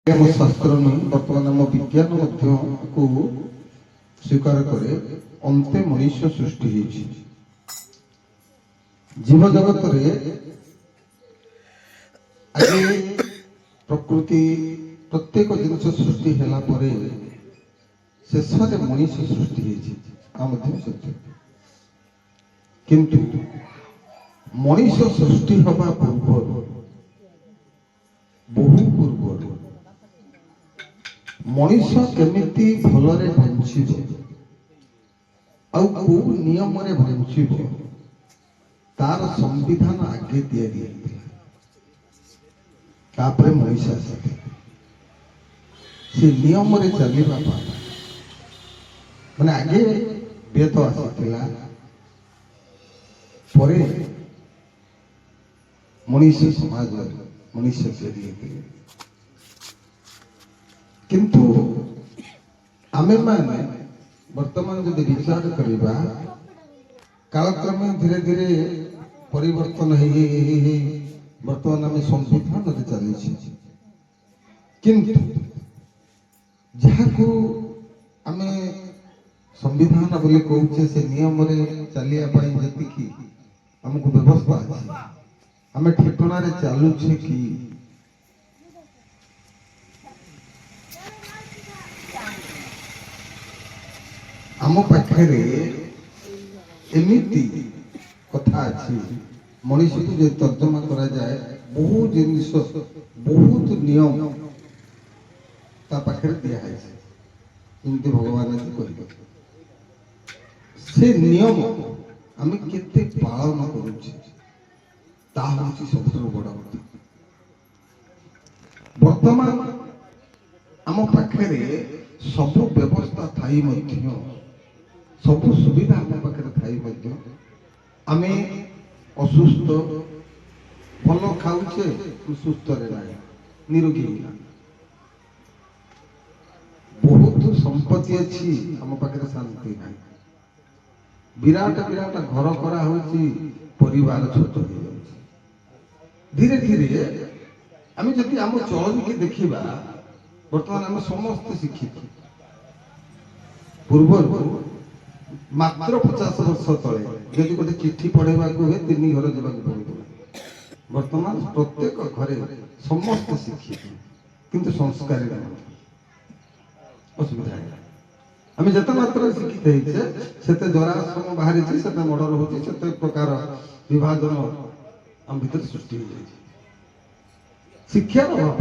ଆମ ଶାସ୍ତ୍ର ନୁହେଁ, ବର୍ତ୍ତମାନ ଆମ ବିଜ୍ଞାନ ମଧ୍ୟକୁ ସ୍ୱୀକାର କରେ ଅନ୍ତେ ମଣିଷ ସୃଷ୍ଟି ହେଇଛି। ଜୀବ ଜଗତରେ ଆଗେ ପ୍ରକୃତି ପ୍ରତ୍ୟେକ ଜିନିଷ ସୃଷ୍ଟି ହେଲା ପରେ ଶେଷରେ ମଣିଷ ସୃଷ୍ଟି ହେଇଛି। ଆ ମଧ୍ୟ ସତ୍ୟ। କିନ୍ତୁ ମଣିଷ ସୃଷ୍ଟି ହେବା ପୂର୍ବରୁ ବହୁ ପୂର୍ବରୁ ମଣିଷ କେମିତି ଭଲରେ ବଞ୍ଚିବ ଆଉ କୋଉ ନିୟମରେ ବଞ୍ଚିବ ତାର ସମ୍ବିଧାନ ଆଗେ ତିଆରି ହେଇଥିଲା। ତାପରେ ମଣିଷ ଆସିଥିଲା। ସେ ନିୟମରେ ଚାଲିବା ପାଇଁ ମାନେ ଆଗେ ବେଦ ଆସିଥିଲା, ପରେ ମଣିଷ ସମାଜ ମଣିଷ ତିଆରି ହେଇଥିଲେ। କିନ୍ତୁ ଆମେମାନେ ବର୍ତ୍ତମାନ ଯଦି ବିଚାର କରିବା, କାଳକ୍ରମେ ଧୀରେ ଧୀରେ ପରିବର୍ତ୍ତନ ହେଇ ବର୍ତ୍ତମାନ ଆମେ ସମ୍ବିଧାନରେ ଚାଲିଛି। କିନ୍ତୁ ଯାହାକୁ ଆମେ ସମ୍ବିଧାନ ବୋଲି କହୁଛେ, ସେ ନିୟମରେ ଚାଲିବା ପାଇଁ ଯେତିକି ଆମକୁ ବ୍ୟବସ୍ଥା ଅଛି, ଆମେ ଠିକଣାରେ ଚାଲୁଛେ କି? ଆମ ପାଖରେ ଏମିତି କଥା ଅଛି, ମଣିଷକୁ ଯଦି ତର୍ଜମା କରାଯାଏ, ବହୁ ଜିନିଷ ବହୁତ ନିୟମ ତା ପାଖରେ ଦିଆହେଇଛି। ଯେମିତି ଭଗବାନ ଆଜି କହିଲେ, ସେ ନିୟମ ଆମେ କେତେ ପାଳନ କରୁଛେ ତାହା ହେଉଛି ସବୁଠାରୁ ବଡ଼ କଥା। ବର୍ତ୍ତମାନ ଆମ ପାଖରେ ସବୁ ବ୍ୟବସ୍ଥା ଥାଇ ମଧ୍ୟ, ସବୁ ସୁବିଧା ଆମ ପାଖରେ ଥାଇ ମଧ୍ୟ ଆମେ ଅସୁସ୍ଥ, ଭଲ ଖାଉଛେ ସୁସ୍ଥରେ ନାହିଁ, ନିରୋଗୀ ନାହିଁ। ବହୁତ ସମ୍ପତ୍ତି ଅଛି, ଆମ ପାଖରେ ଶାନ୍ତି ନାହିଁ। ବିରାଟ ବିରାଟ ଘର କରାହଉଛି, ପରିବାର ଛୋଟ ହେଇଯାଉଛି। ଧୀରେ ଧୀରେ ଆମେ ଯଦି ଆମ ଚଳନୀକି ଦେଖିବା, ବର୍ତ୍ତମାନ ଆମେ ସମସ୍ତେ ଶିକ୍ଷିତ। ପୂର୍ବରୁ ମାତ୍ର 50 ବର୍ଷ ତଳେ ଯଦି ଗୋଟେ ଚିଠି ପଢେଇବାକୁ ହୁଏ 3 ଘର ଯିବାକୁ ପଡୁଥିଲା। ବର୍ତ୍ତମାନ ପ୍ରତ୍ୟେକ ଘରେ ସମସ୍ତେ ଶିକ୍ଷିତ, କିନ୍ତୁ ସଂସ୍କାରୀ ନାହିଁ। ଅସୁବିଧା ହେଲା। ଆମେ ଯେତେ ମାତ୍ରାରେ ଶିକ୍ଷିତ ହେଇଛେ, ସେତେ ଜରାଶ୍ରମ ବାହାରିଛି, ସେତେ ମର୍ଡର ହଉଛି, ସେତେ ପ୍ରକାର ବିଭାଜନ ଆମ ଭିତରେ ସୃଷ୍ଟି ହେଇଯାଇଛି। ଶିକ୍ଷାର ଅଭାବ।